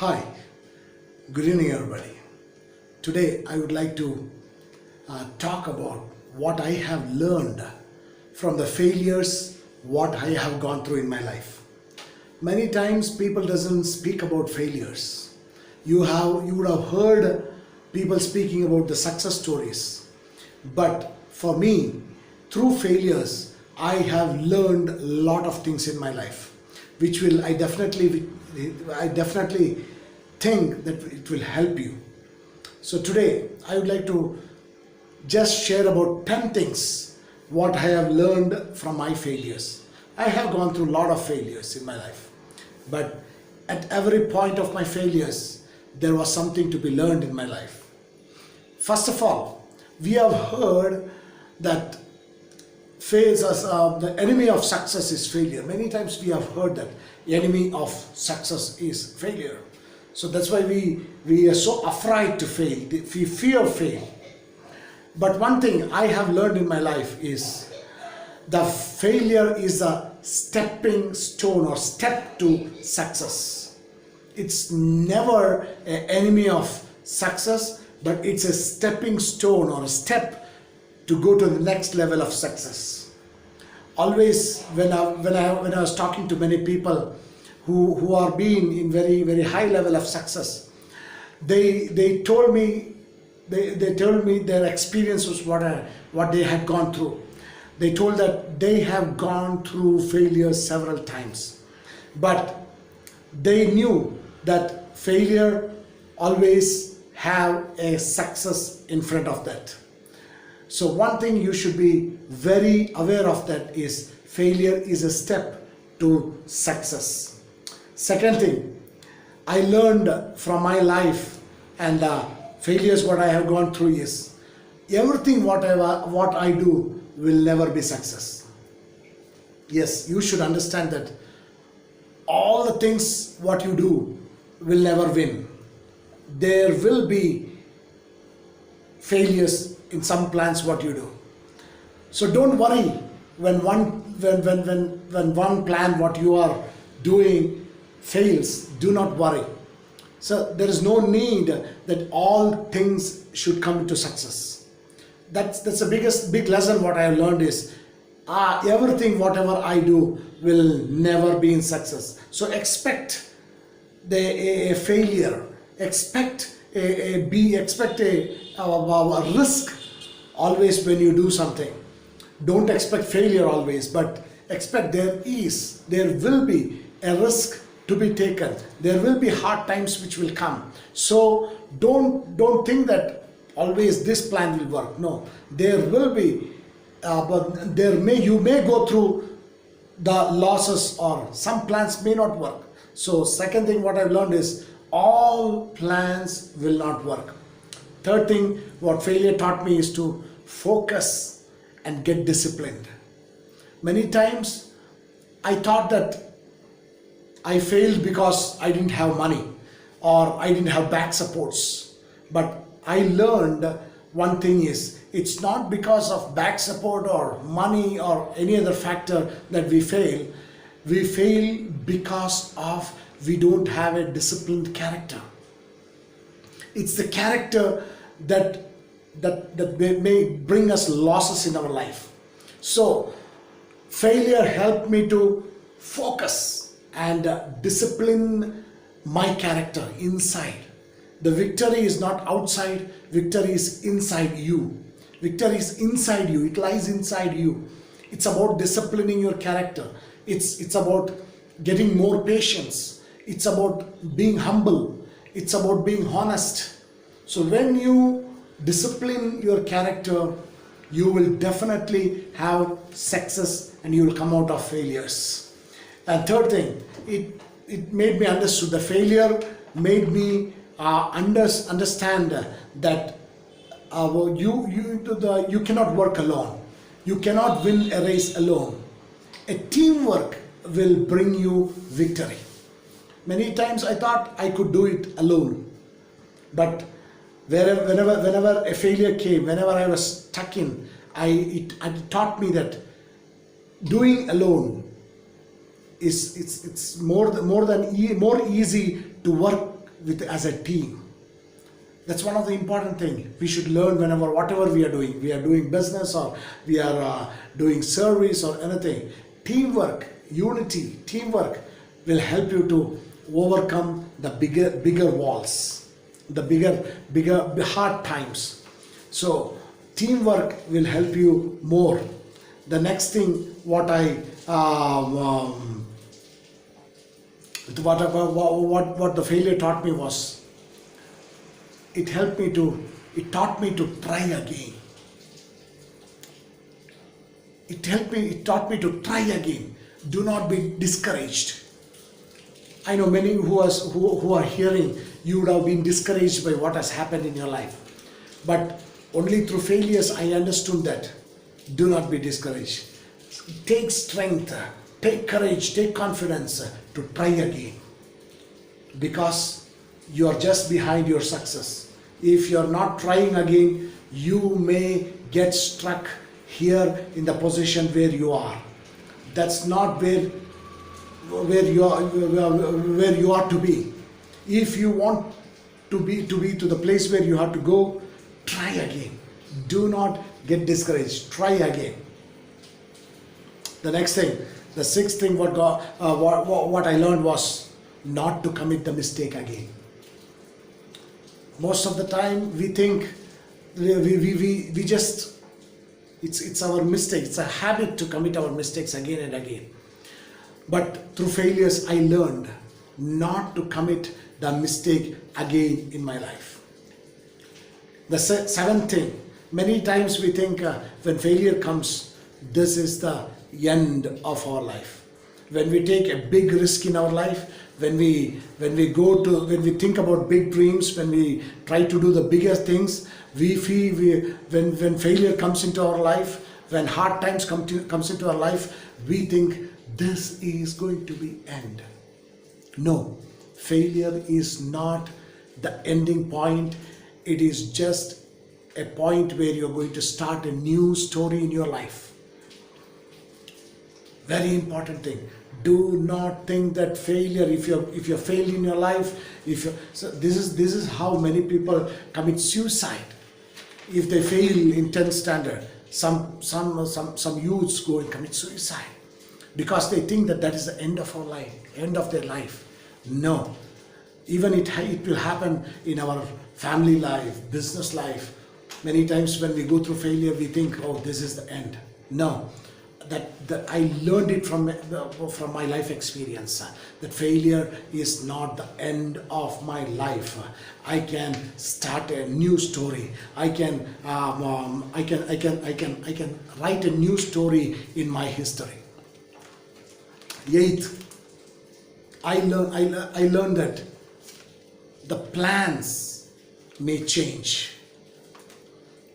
Hi, good evening everybody. Today I would like to talk about what I have learned from the failures what I have gone through in my life. Many times people doesn't speak about failures. You would have heard people speaking about the success stories. But for me, through failures, I have learned a lot of things in my life, which will I definitely think that it will help you. So today I would like to just share about 10 things what I have learned from my failures. I have gone through a lot of failures in my life, but at every point of my failures, there was something to be learned in my life. First of all, we have heard that the enemy of success is failure. Many times we have heard that the enemy of success is failure. So that's why we are so afraid to fail. We fear fail. But one thing I have learned in my life is the failure is a stepping stone or step to success. It's never an enemy of success, but it's a stepping stone or a step to go to the next level of success. Always when I was talking to many people who are being in very high level of success, they told me their experience was what they had gone through. They told that they have gone through failures several times, but they knew that failure always have a success in front of that. So one thing you should be very aware of that is failure is a step to success. Second thing I learned from my life and failures what I have gone through is everything what I do will never be success. Yes, you should understand that all the things what you do will never win. There will be failures in some plans what you do. So don't worry when one plan what you are doing fails. Do not worry. So there is no need that all things should come into success. That's the big lesson what I have learned is everything whatever I do will never be in success. So expect a failure. Expect a risk always when you do something. Don't expect failure always, but expect there will be a risk to be taken. There will be hard times which will come. So don't think that always this plan will work. No, there will be, but you may go through the losses or some plans may not work. So second thing what I've learned is all plans will not work. Third thing what failure taught me is to focus and get disciplined. Many times I thought that I failed because I didn't have money or I didn't have back supports. But I learned one thing is it's not because of back support or money or any other factor that we fail. We fail because of we don't have a disciplined character. It's the character that may bring us losses in our life. So failure helped me to focus and discipline my character inside. The victory is not outside, victory is inside you. Victory is inside you, it lies inside you. It's about disciplining your character. It's about getting more patience. It's about being humble. It's about being honest. So when you discipline your character, you will definitely have success and you will come out of failures. And third thing, it made me understood. The failure made me understand that you cannot work alone. You cannot win a race alone. A teamwork will bring you victory. Many times I thought I could do it alone, but whenever a failure came, whenever I was stuck in, it taught me that doing alone is more easy to work with as a team. That's one of the important thing we should learn whenever, whatever we are doing business or we are doing service or anything. Teamwork, unity, teamwork will help you to overcome the bigger walls, the bigger hard times. So teamwork will help you more. The next thing what the failure taught me was, it taught me to try again. It taught me to try again. Do not be discouraged. I know many who are hearing, you would have been discouraged by what has happened in your life. But only through failures I understood that. Do not be discouraged. Take strength, take courage, take confidence to try again. Because you are just behind your success. If you are not trying again, you may get stuck here in the position where you are. That's not where you are to be. If you want to be to the place where you have to go, try again. Do not get discouraged. Try again. The next thing, the sixth thing, what I learned was not to commit the mistake again. Most of the time we think we just, it's our mistake. It's a habit to commit our mistakes again and again. But through failures I learned not to commit the mistake again in my life. The seventh thing, many times we think when failure comes, this is the end of our life. When we take a big risk in our life, when we think about big dreams, when we try to do the bigger things, we feel when failure comes into our life, when hard times comes into our life, we think this is going to be end. No, failure is not the ending point. It is just a point where you're going to start a new story in your life. Very important thing. Do not think that failure, if you're failed in your life, so this is how many people commit suicide. If they fail in 10th standard, some youths go and commit suicide because they think that is the end of our life, end of their life. No, even it will happen in our family life, business life. Many times when we go through failure, we think, oh, this is the end. No. That I learned it from my life experience. That failure is not the end of my life. I can start a new story. I can write a new story in my history. Eighth, I learned that the plans may change.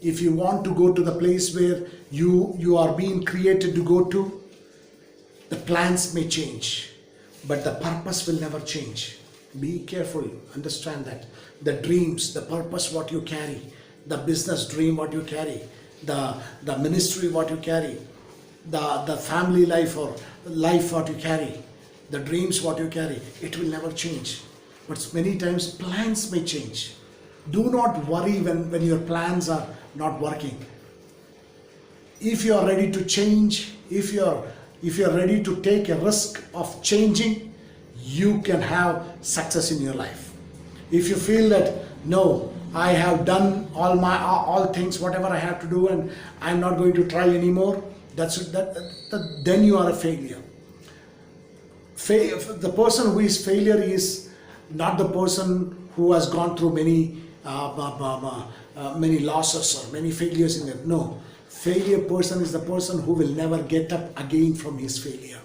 If you want to go to the place where you are being created to go to, the plans may change, but the purpose will never change. Be careful, understand that. The dreams, the purpose what you carry, the business dream what you carry, the ministry what you carry, the family life or life what you carry, the dreams what you carry, it will never change. But many times plans may change. Do not worry when your plans are not working. If you are ready to change, if you are ready to take a risk of changing, you can have success in your life. If you feel that no, I have done all things whatever I have to do and I'm not going to try anymore, then you are a failure. The person who is failure is not the person who has gone through many losses or many failures in it. No, failure person is the person who will never get up again from his failure.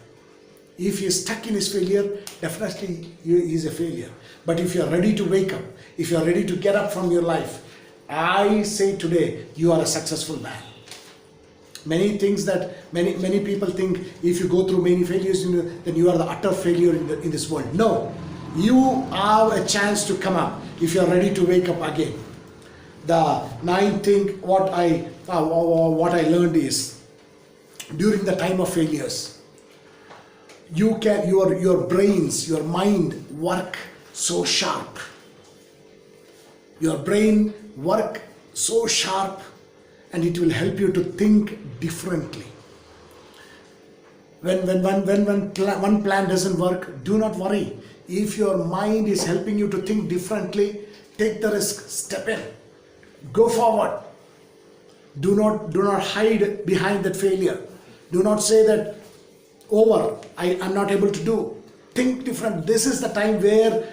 If he is stuck in his failure, definitely he is a failure. But if you are ready to wake up, if you are ready to get up from your life, I say today you are a successful man. Many things that many people think, if you go through many failures, then you are the utter failure in this world. No, you have a chance to come up if you are ready to wake up again. The ninth thing what I learned is, during the time of failures, your brains, your mind work so sharp. Your brain work so sharp, and it will help you to think differently. When one plan doesn't work, do not worry. If your mind is helping you to think differently, take the risk, step in, go forward. Do not hide behind that failure. Do not say that over, I'm not able to do. Think different. This is the time where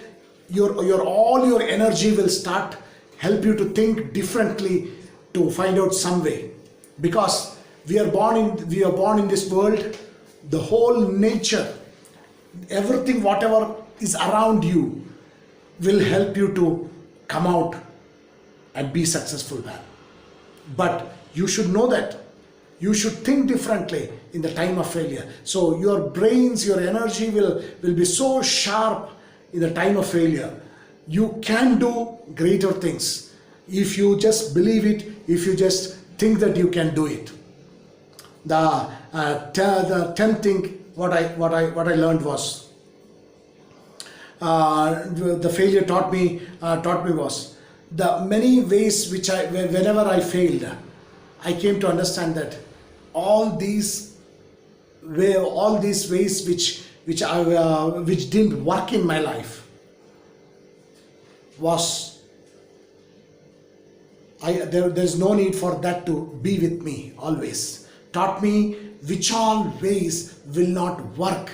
all your energy will start help you to think differently, to find out some way. Because we are born in this world, the whole nature, everything, whatever is around you will help you to come out and be successful man. But you should know that you should think differently in the time of failure. So your brains, your energy will be so sharp in the time of failure. You can do greater things if you just believe it, if you just think that you can do it. The 10th thing what I learned was the failure taught me was the many ways which whenever I failed, I came to understand that all these ways which didn't work in my life was there's no need for that to be with me always. Taught me which all ways will not work,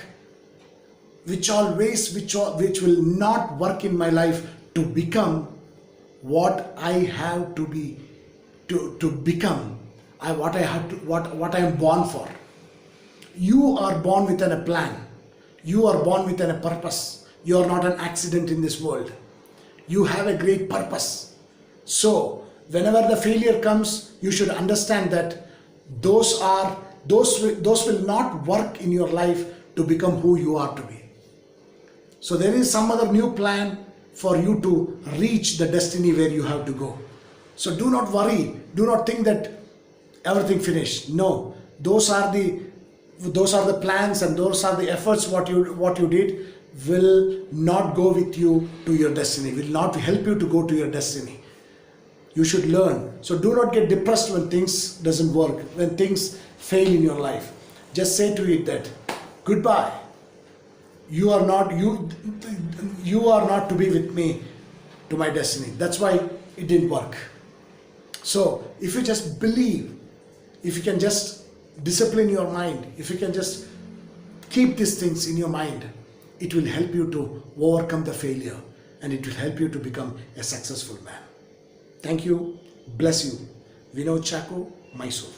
which will not work in my life to become what I have to be, to become what I am born for. You are born with a plan. You are born with a purpose. You are not an accident in this world. You have a great purpose. So whenever the failure comes, you should understand that those will not work in your life to become who you are to be. So there is some other new plan for you to reach the destiny where you have to go. So do not worry. Do not think that everything finished. No, those are the plans and those are the efforts what you did will not go with you to your destiny, will not help you to go to your destiny. You should learn. So do not get depressed when things doesn't work, when things fail in your life. Just say to it that goodbye. You are not to be with me to my destiny. That's why it didn't work. So if you just believe, if you can just discipline your mind, if you can just keep these things in your mind, it will help you to overcome the failure and it will help you to become a successful man. Thank you. Bless you. Vinod Chacko, Mysore.